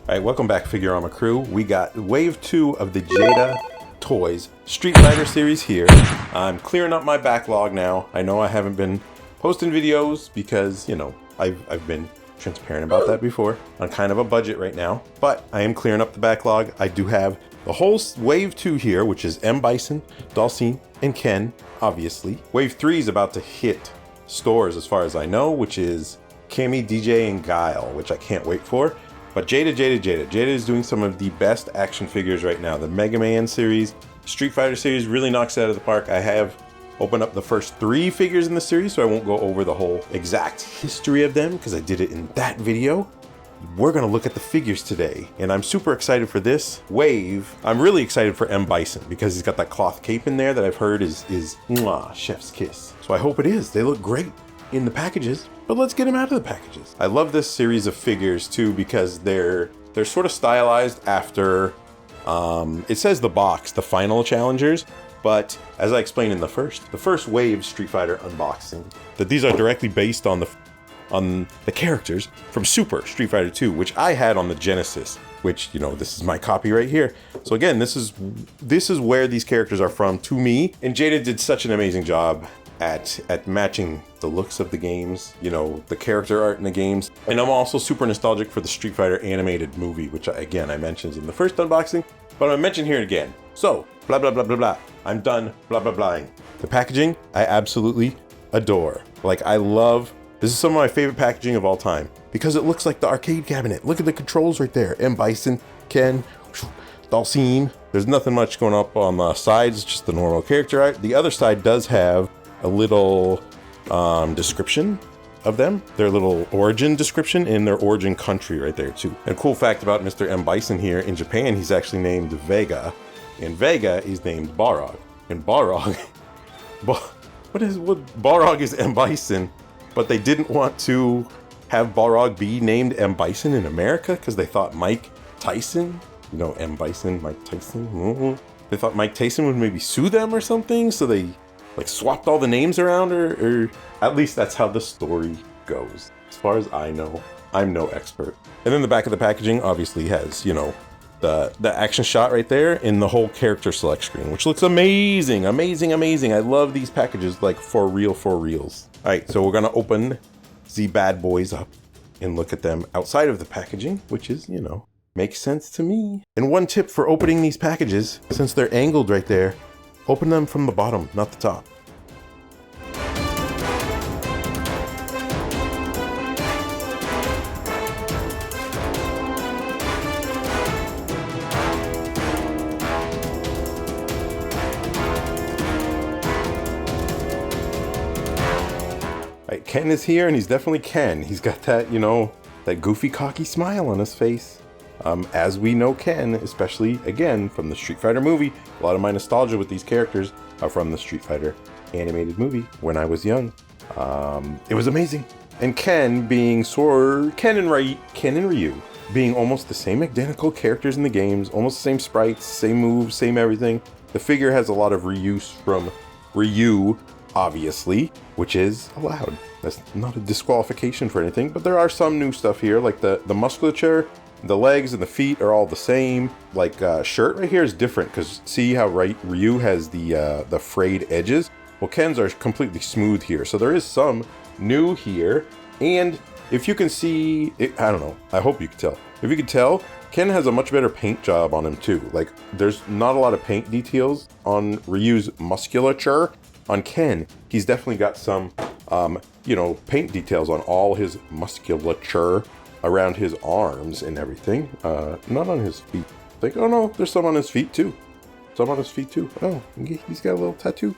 Alright, welcome back, Figurama crew. We got wave 2 of the Jada Toys Street Fighter series here. I'm clearing up my backlog now. I know I haven't been posting videos because, you know, I've been transparent about that before. On kind of a budget right now, but I am clearing up the backlog. I do have the whole wave 2 here, which is Bison, Dhalsim, and Ken, obviously. Wave 3 is about to hit stores as far as I know, which is Cammy, DJ, and Guile, which I can't wait for. But Jada is doing some of the best action figures right now. The Mega Man series, Street Fighter series really knocks it out of the park. I have opened up the first 3 figures in the series, so I won't go over the whole exact history of them because I did it in that video. We're gonna look at the figures today, and I'm super excited for this wave. I'm really excited for Bison because he's got that cloth cape in there that I've heard is mwah, chef's kiss. So I hope it is. They look great in the packages, but let's get them out of the packages. I love this series of figures too because they're sort of stylized after, it says the box, the final challengers, but as I explained in the first wave Street Fighter unboxing, that these are directly based on the characters from Super Street Fighter 2, which I had on the Genesis, which, you know, this is my copy right here. So again, this is where these characters are from to me, and Jada did such an amazing job at matching the looks of the games, you know, the character art in the games. And I'm also super nostalgic for the Street Fighter animated movie, which I mentioned in the first unboxing, but I'm mentioning here again. So, blah, blah, blah, blah, blah. I'm done blah, blah, blahing. The packaging, I absolutely adore. Like, this is some of my favorite packaging of all time because it looks like the arcade cabinet. Look at the controls right there. Bison, Ken, Dhalsim. There's nothing much going up on the sides, just the normal character art. The other side does have a little description of them, their little origin description in their origin country right there too. And a cool fact about Mr. Bison here, in Japan, he's actually named Vega. In Vega, he's named Balrog. And Balrog, Balrog is Bison, but they didn't want to have Balrog be named Bison in America because they thought Mike Tyson, you know, Bison, Mike Tyson, they thought Mike Tyson would maybe sue them or something, so they like swapped all the names around, or at least that's how the story goes. As far as I know, I'm no expert. And then the back of the packaging obviously has, you know, the action shot right there in the whole character select screen, which looks amazing, amazing, amazing. I love these packages, like for reals. All right, so we're gonna open the bad boys up and look at them outside of the packaging, which is, you know, makes sense to me. And one tip for opening these packages, since they're angled right there, open them from the bottom, not the top. Alright, Ken is here, and he's definitely Ken. He's got that, you know, that goofy, cocky smile on his face. As we know Ken, especially, again, from the Street Fighter movie. A lot of my nostalgia with these characters are from the Street Fighter animated movie when I was young. It was amazing. And Ken being Ken and Ryu being almost the same identical characters in the games, almost the same sprites, same moves, same everything. The figure has a lot of reuse from Ryu, obviously, which is allowed. That's not a disqualification for anything, but there are some new stuff here, like the musculature. The legs and the feet are all the same. Like shirt right here is different because see how Ryu has the frayed edges? Well, Ken's are completely smooth here. So there is some new here. And if you can see, I don't know, I hope you can tell. If you can tell, Ken has a much better paint job on him too. Like there's not a lot of paint details on Ryu's musculature. On Ken, he's definitely got some, you know, paint details on all his musculature around his arms and everything. Not on his feet. Like, oh no, there's some on his feet too. Some on his feet too. Oh, he's got a little tattoo.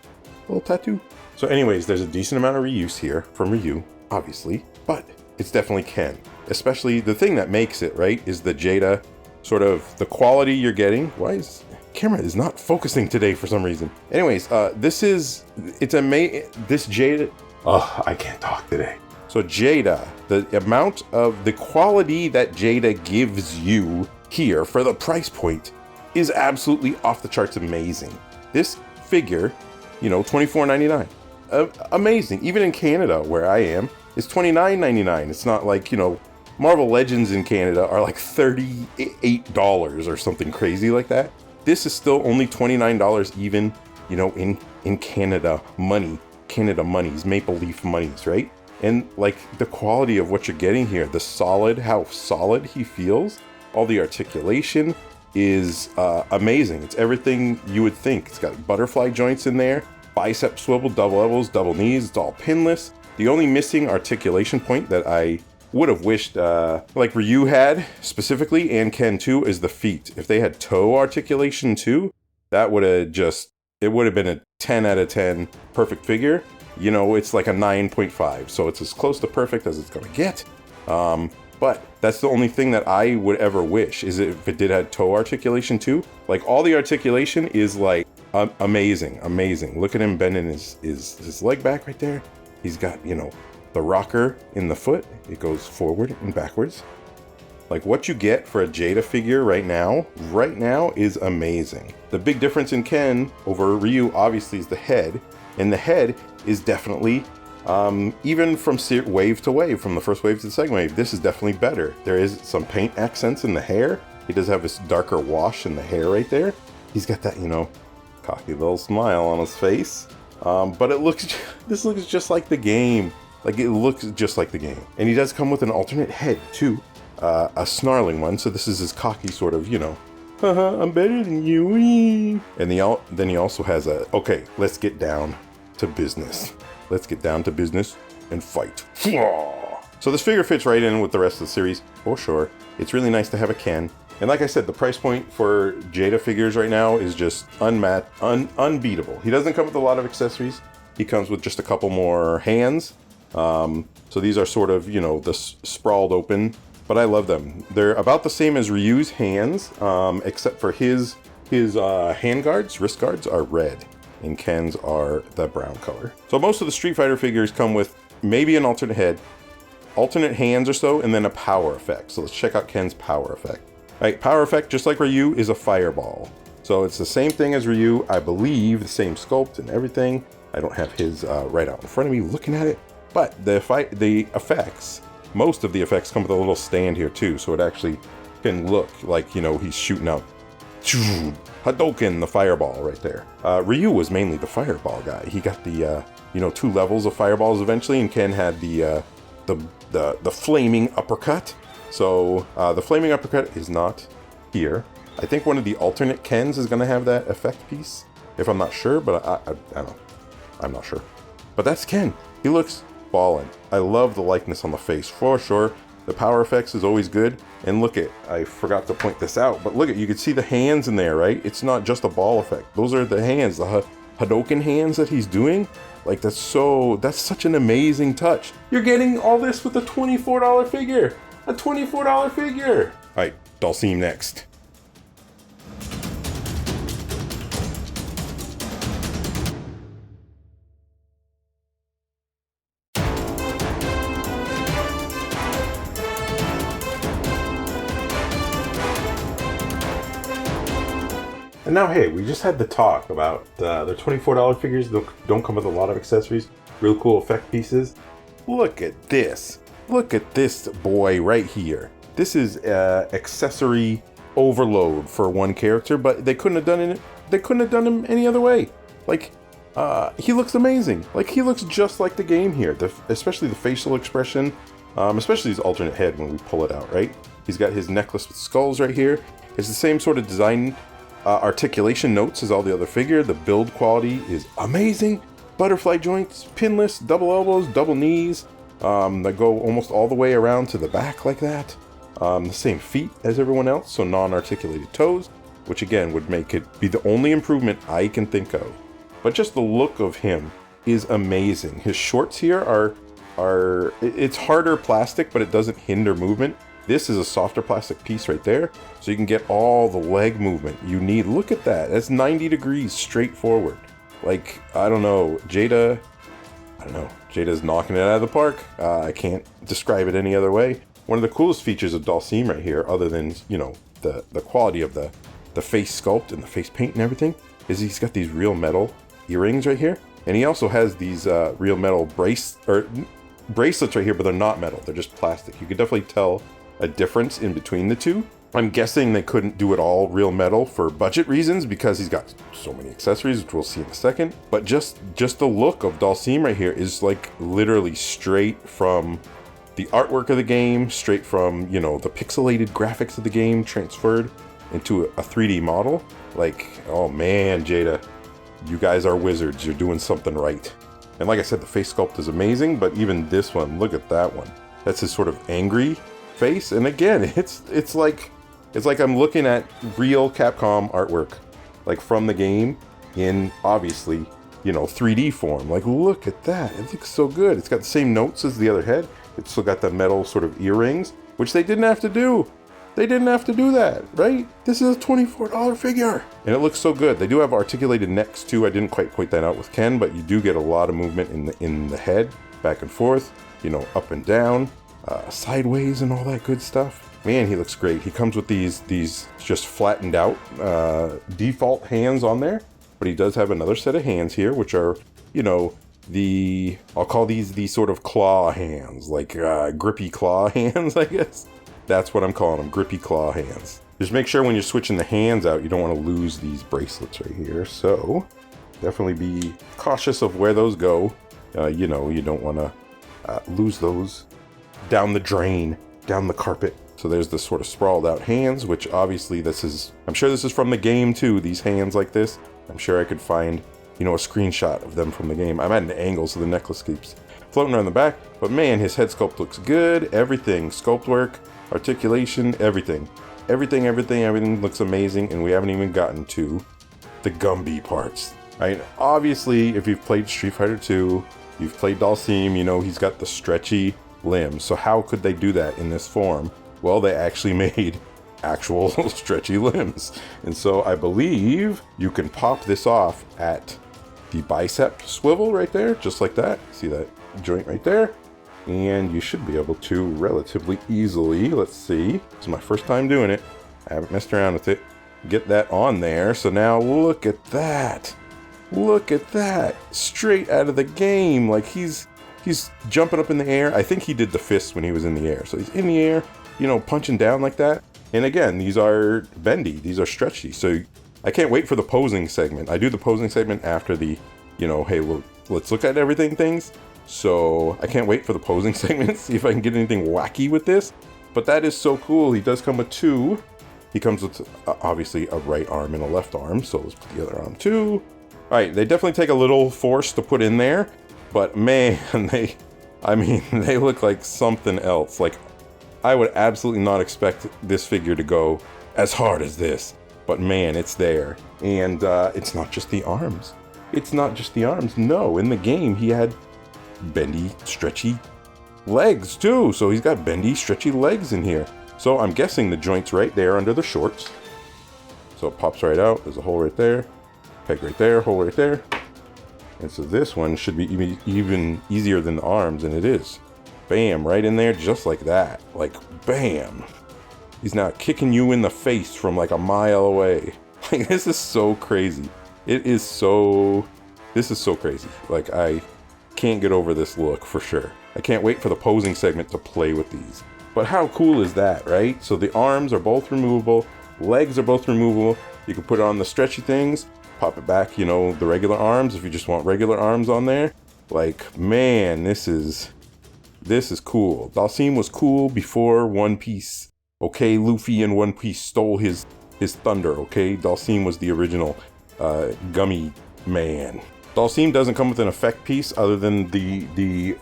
So anyways, there's a decent amount of reuse here from Ryu, obviously, but it's definitely Ken. Especially the thing that makes it, right, is the Jada, sort of the quality you're getting. Camera is not focusing today for some reason. Anyways, this Jada, oh, I can't talk today. So Jada, the amount of the quality that Jada gives you here for the price point is absolutely off the charts amazing. This figure, you know, $24.99. Amazing. Even in Canada, where I am, it's $29.99. It's not like, you know, Marvel Legends in Canada are like $38 or something crazy like that. This is still only $29 even, you know, in Canada monies, Maple Leaf monies, right? And like the quality of what you're getting here, how solid he feels, all the articulation is amazing. It's everything you would think. It's got butterfly joints in there, bicep swivel, double elbows, double knees. It's all pinless. The only missing articulation point that I would have wished like Ryu had specifically, and Ken too, is the feet. If they had toe articulation too, that would have it would have been a 10 out of 10 perfect figure. You know, it's like a 9.5, so it's as close to perfect as it's gonna get. But that's the only thing that I would ever wish, is if it did have toe articulation too. Like all the articulation is like amazing. Look at him bending his leg back right there. He's got, you know, the rocker in the foot. It goes forward and backwards. Like what you get for a Jada figure right now is amazing. The big difference in Ken over Ryu obviously is the head, and the head is definitely, even from wave to wave, from the first wave to the second wave, this is definitely better. There is some paint accents in the hair. He does have this darker wash in the hair right there. He's got that, you know, cocky little smile on his face. But this looks just like the game. Like it looks just like the game. And he does come with an alternate head too. A snarling one, so this is his cocky sort of, you know, haha, I'm better than you. And then he also has okay, let's get down to business. Let's get down to business and fight. So this figure fits right in with the rest of the series, for sure. It's really nice to have a Ken. And like I said, the price point for Jada figures right now is just unbeatable. He doesn't come with a lot of accessories. He comes with just a couple more hands. So these are sort of, you know, the sprawled open, but I love them. They're about the same as Ryu's hands, except for his hand guards, wrist guards are red, and Ken's are the brown color. So most of the Street Fighter figures come with maybe an alternate head, alternate hands or so, and then a power effect. So let's check out Ken's power effect. All right, power effect, just like Ryu, is a fireball. So it's the same thing as Ryu, I believe, the same sculpt and everything. I don't have his right out in front of me looking at it, but the effects, most of the effects come with a little stand here too, so it actually can look like, you know, he's shooting out Hadouken, the fireball right there. Ryu was mainly the fireball guy. He got the you know, 2 levels of fireballs eventually, and Ken had the flaming uppercut. So the flaming uppercut is not here. I think one of the alternate Kens is going to have that effect piece, if I'm not sure, but I don't know. I'm not sure. But that's Ken. He looks ballin'. I love the likeness on the face, for sure. The power effects is always good. And look at, I forgot to point this out, but look at, you can see the hands in there, right? It's not just a ball effect. Those are the hands, the Hadouken hands that he's doing. Like that's such an amazing touch. You're getting all this with a $24 figure. A $24 figure. All right, Dhalsim next. And now, hey, we just had the talk about the $24 figures don't come with a lot of accessories, real cool effect pieces. Look at this. Look at this boy right here. This is accessory overload for one character, but they couldn't have done it. They couldn't have done him any other way. Like, he looks amazing. Like, he looks just like the game here. Especially the facial expression, especially his alternate head when we pull it out, right? He's got his necklace with skulls right here. It's the same sort of design, articulation notes as all the other figure. The build quality is amazing. Butterfly joints, pinless, double elbows, double knees. That go almost all the way around to the back like that. The same feet as everyone else, so non-articulated toes, which again would make it be the only improvement I can think of. But just the look of him is amazing. His shorts here it's harder plastic, but it doesn't hinder movement. This is a softer plastic piece right there, so you can get all the leg movement you need. Look at that, that's 90 degrees straight forward. Like, I don't know, Jada's knocking it out of the park. I can't describe it any other way. One of the coolest features of Dhalsim right here, other than, you know, the quality of the face sculpt and the face paint and everything, is he's got these real metal earrings right here. And he also has these real metal bracelets right here, but they're not metal. They're just plastic. You could definitely tell a difference in between the two. I'm guessing they couldn't do it all real metal for budget reasons because he's got so many accessories, which we'll see in a second. But just the look of Dhalsim right here is like literally straight from the artwork of the game, straight from, you know, the pixelated graphics of the game transferred into a 3D model. Like, oh man, Jada, you guys are wizards. You're doing something right. And like I said, the face sculpt is amazing, but even this one, look at that one. That's his sort of angry face. And again, it's like I'm looking at real Capcom artwork, like from the game in obviously, you know, 3D form. Like, look at that. It looks so good. It's got the same notes as the other head. It's still got the metal sort of earrings, which they didn't have to do. They didn't have to do that, right? This is a $24 figure. And it looks so good. They do have articulated necks too. I didn't quite point that out with Ken, but you do get a lot of movement in the head, back and forth, you know, up and down, sideways and all that good stuff. Man, he looks great. He comes with these just flattened out default hands on there, but he does have another set of hands here, which are, you know, I'll call these the sort of claw hands, like grippy claw hands, I guess. That's what I'm calling them, grippy claw hands. Just make sure when you're switching the hands out, you don't want to lose these bracelets right here. So definitely be cautious of where those go. You know, you don't want to lose those down the drain, down the carpet. So there's the sort of sprawled out hands, which obviously I'm sure this is from the game too, these hands like this. I'm sure I could find, you know, a screenshot of them from the game. I'm at an angle so the necklace keeps floating around the back, but man, his head sculpt looks good. Everything, sculpt work, articulation, everything looks amazing, and we haven't even gotten to the Gumby parts. Right? Obviously, if you've played Street Fighter 2, you've played Dhalsim, you know he's got the stretchy limbs. So how could they do that in this form? Well, they actually made actual stretchy limbs. And so I believe you can pop this off at the bicep swivel right there, just like that. See that joint right there? And you should be able to relatively easily, let's see, this is my first time doing it, I haven't messed around with it, get that on there. So now look at that, straight out of the game. Like he's jumping up in the air. I think he did the fist when he was in the air, so he's in the air, you know, punching down like that. And again, these are bendy, these are stretchy, so I can't wait for the posing segment. I do the posing segment after the, you know, hey, well, let's look at everything things. So I can't wait for the posing segment, see if I can get anything wacky with this. But that is so cool. He does come with two. He comes with obviously a right arm and a left arm. So let's put the other arm too. All right, they definitely take a little force to put in there, but man, they look like something else. Like I would absolutely not expect this figure to go as hard as this, but man, it's there. And it's not just the arms. No, in the game he had bendy, stretchy legs too. So he's got bendy, stretchy legs in here. So I'm guessing the joint's right there under the shorts. So it pops right out. There's a hole right there, peg right there, hole right there. And so this one should be even easier than the arms, and it is. Bam, right in there, just like that. Like, bam. He's not kicking you in the face from like a mile away. Like, this is so crazy. This is so crazy. Like, I can't get over this look for sure. I can't wait for the posing segment to play with these. But how cool is that, right? So the arms are both removable, legs are both removable. You can put it on the stretchy things, pop it back, you know, the regular arms if you just want regular arms on there. Like, man, this is cool. Dhalsim was cool before One Piece. Okay, Luffy in One Piece stole his thunder, okay? Dhalsim was the original gummy man. Dhalsim doesn't come with an effect piece other than the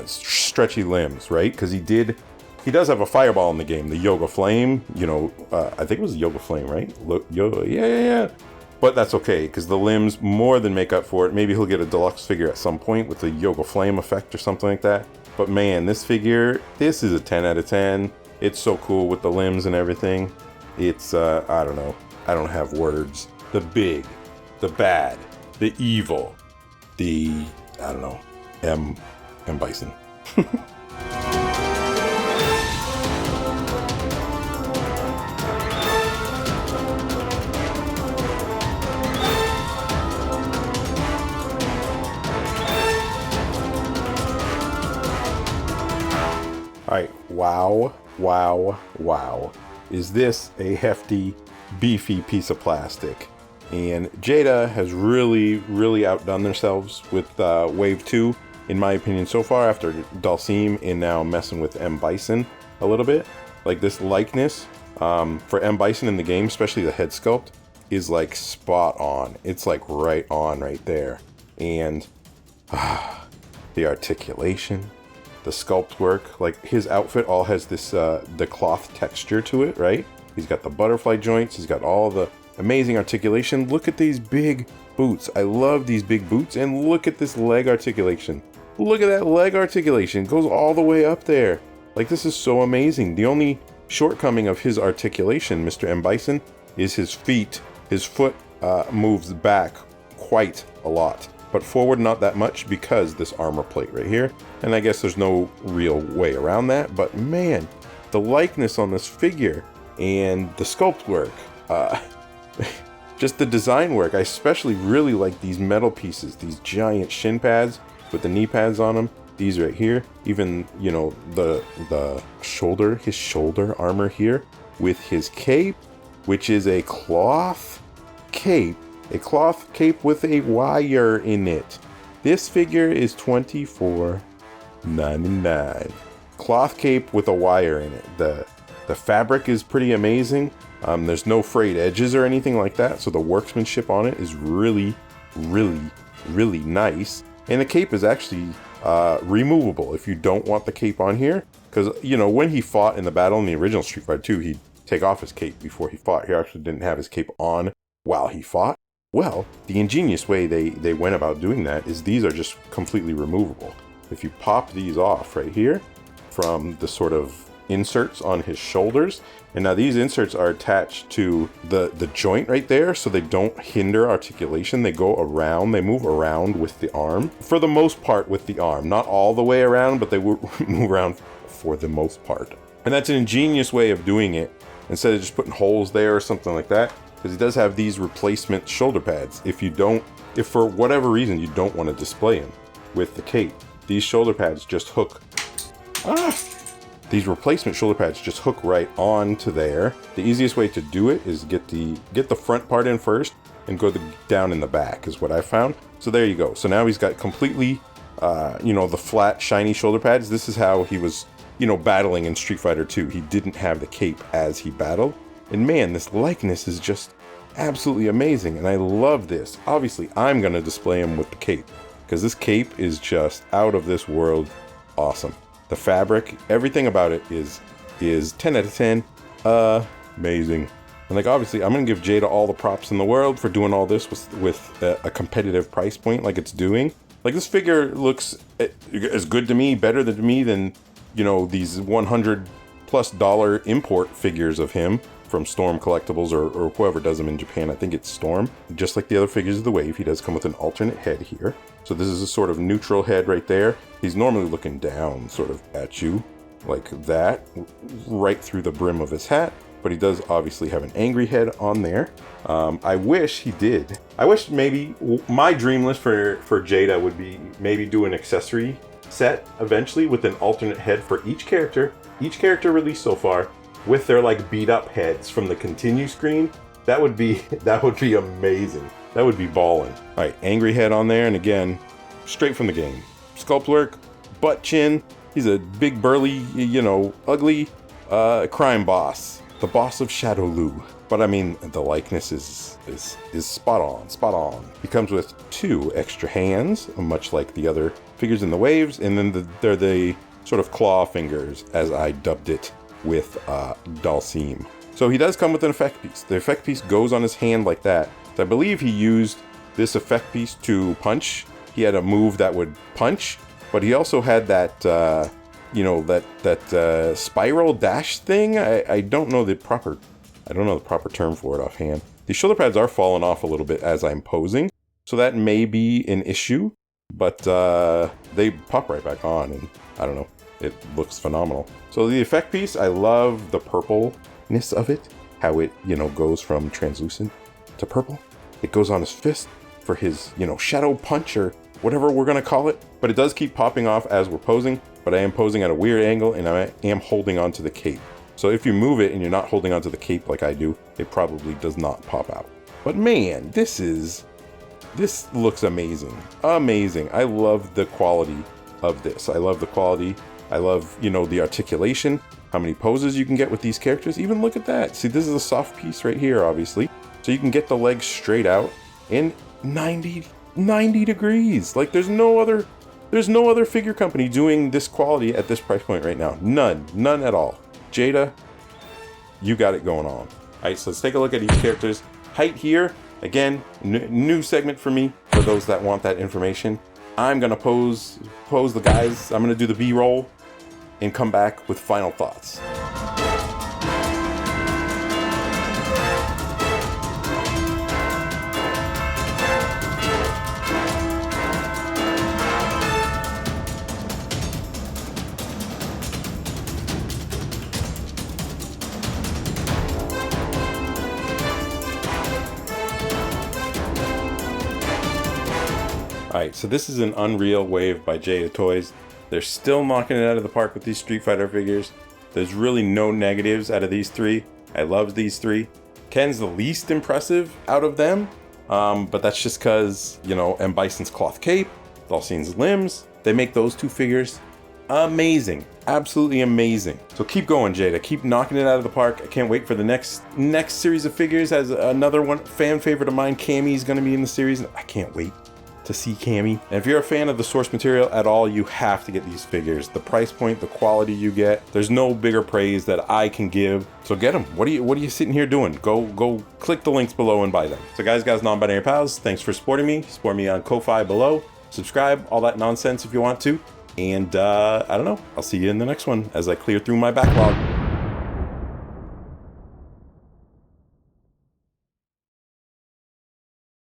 stretchy limbs, right? Because he does have a fireball in the game, the Yoga Flame. You know, I think it was Yoga Flame, right? Yeah. But that's okay, because the limbs more than make up for it. Maybe he'll get a deluxe figure at some point with the Yoga Flame effect or something like that. But man, this figure, this is a 10 out of 10. It's so cool with the limbs and everything. It's, I don't know. I don't have words. The big, the bad, the evil, the, I don't know, M Bison. wow, wow, wow. Is this a hefty, beefy piece of plastic? And Jada has really outdone themselves with Wave 2, in my opinion, so far, after Dhalsim and now messing with M. Bison a little bit. Like, this likeness for M. Bison in the game, especially the head sculpt, is like spot on. It's like right on right there. And the articulation, the sculpt work, like his outfit all has this the cloth texture to it, right? He's got the butterfly joints, he's got all the amazing articulation. Look at these big boots. I love these big boots. And look at this leg articulation. Look at that leg articulation. It goes all the way up there. Like, this is so amazing. The only shortcoming of his articulation, Mr. M. Bison, is his feet. His foot moves back quite a lot, but forward not that much because this armor plate right here. And I guess there's no real way around that. But man, the likeness on this figure and the sculpt work, just the design work. I especially really like these metal pieces, these giant shin pads with the knee pads on them. These right here, even, you know, the shoulder, his shoulder armor here with his cape, which is a cloth cape with a wire in it. This figure is $24.99. Cloth cape with a wire in it. The fabric is pretty amazing. There's no frayed edges or anything like that, so the workmanship on it is really nice. And the cape is actually removable if you don't want the cape on here, because, you know, when he fought in the battle in the original Street Fighter 2, he'd take off his cape before he fought. He actually didn't have his cape on while he fought. Well, the ingenious way they went about doing that is these are just completely removable. If you pop these off right here from the sort of inserts on his shoulders, and now these inserts are attached to the joint right there, so they don't hinder articulation. They go around, they move around with the arm, for the most part with the arm. Not all the way around, but they move around for the most part. And that's an ingenious way of doing it, instead of just putting holes there or something like that, because he does have these replacement shoulder pads. If for whatever reason you don't want to display him with the cape, these shoulder pads just hook. These replacement shoulder pads just hook right onto there. The easiest way to do it is get the front part in first and go down in the back is what I found. So there you go. So now he's got completely, you know, the flat, shiny shoulder pads. This is how he was, you know, battling in Street Fighter 2. He didn't have the cape as he battled. And man, this likeness is just absolutely amazing. And I love this. Obviously, I'm going to display him with the cape, because this cape is just out of this world awesome. The fabric, everything about it is 10 out of 10. Amazing. And like, obviously, I'm going to give Jada all the props in the world for doing all this with a competitive price point like it's doing. Like, this figure looks as good to me, better to me than, you know, these $100+ import figures of him from Storm Collectibles or whoever does them in Japan. I think it's Storm. Just like the other figures of the Wave, he does come with an alternate head here. So this is a sort of neutral head right there. He's normally looking down sort of at you like that, right through the brim of his hat. But he does obviously have an angry head on there. I wish he did. I wish maybe my dream list for Jada would be maybe do an accessory set eventually with an alternate head for each character released so far, with their like beat up heads from the continue screen. That would be amazing. That would be ballin'. All right, angry head on there, and again, straight from the game. Sculpt work, butt chin. He's a big burly, you know, ugly crime boss. The boss of Shadowloo. But I mean, the likeness is spot on. He comes with 2 extra hands, much like the other figures in the Waves, and then they're the sort of claw fingers, as I dubbed it with Dhalsim. So he does come with an effect piece. The effect piece goes on his hand like that. I believe he used this effect piece to punch. He had a move that would punch, but he also had that, you know, that spiral dash thing. I don't know the proper term for it offhand. The shoulder pads are falling off a little bit as I'm posing, so that may be an issue, but they pop right back on, and I don't know. It looks phenomenal. So the effect piece, I love the purpleness of it, how it, you know, goes from translucent to purple. It goes on his fist for his, you know, shadow punch or whatever we're gonna call it, but it does keep popping off as we're posing. but I am posing at a weird angle and I am holding onto the cape. So if you move it and you're not holding onto the cape like I do, it probably does not pop out. But man, this looks amazing. Amazing. I love the quality of this. I love the quality. I love, you know, the articulation, how many poses you can get with these characters. Even look at that. See, this is a soft piece right here, obviously. So you can get the legs straight out in 90 degrees. Like there's no other figure company doing this quality at this price point right now. None at all. Jada, you got it going on. All right, so let's take a look at each character's height here. Again, new segment for me, for those that want that information. I'm gonna pose the guys. I'm gonna do the B-roll and come back with final thoughts. Alright, so this is an Unreal Wave by Jada Toys. They're still knocking it out of the park with these Street Fighter figures. There's really no negatives out of these three. I love these three. Ken's the least impressive out of them, but that's just because, you know, and Bison's cloth cape, Dhalsim's limbs, they make those two figures amazing. Absolutely amazing. So keep going, Jada. Keep knocking it out of the park. I can't wait for the next series of figures. As another one, fan favorite of mine, Cammy, is going to be in the series. I can't wait to see Cammy. And if you're a fan of the source material at all, you have to get these figures. The price point, the quality you get, there's no bigger praise that I can give. So get them. What are you sitting here doing? Go click the links below and buy them. So guys, non-binary pals, thanks for supporting me. Support me on Ko-Fi below. Subscribe, all that nonsense if you want to. And I don't know, I'll see you in the next one as I clear through my backlog.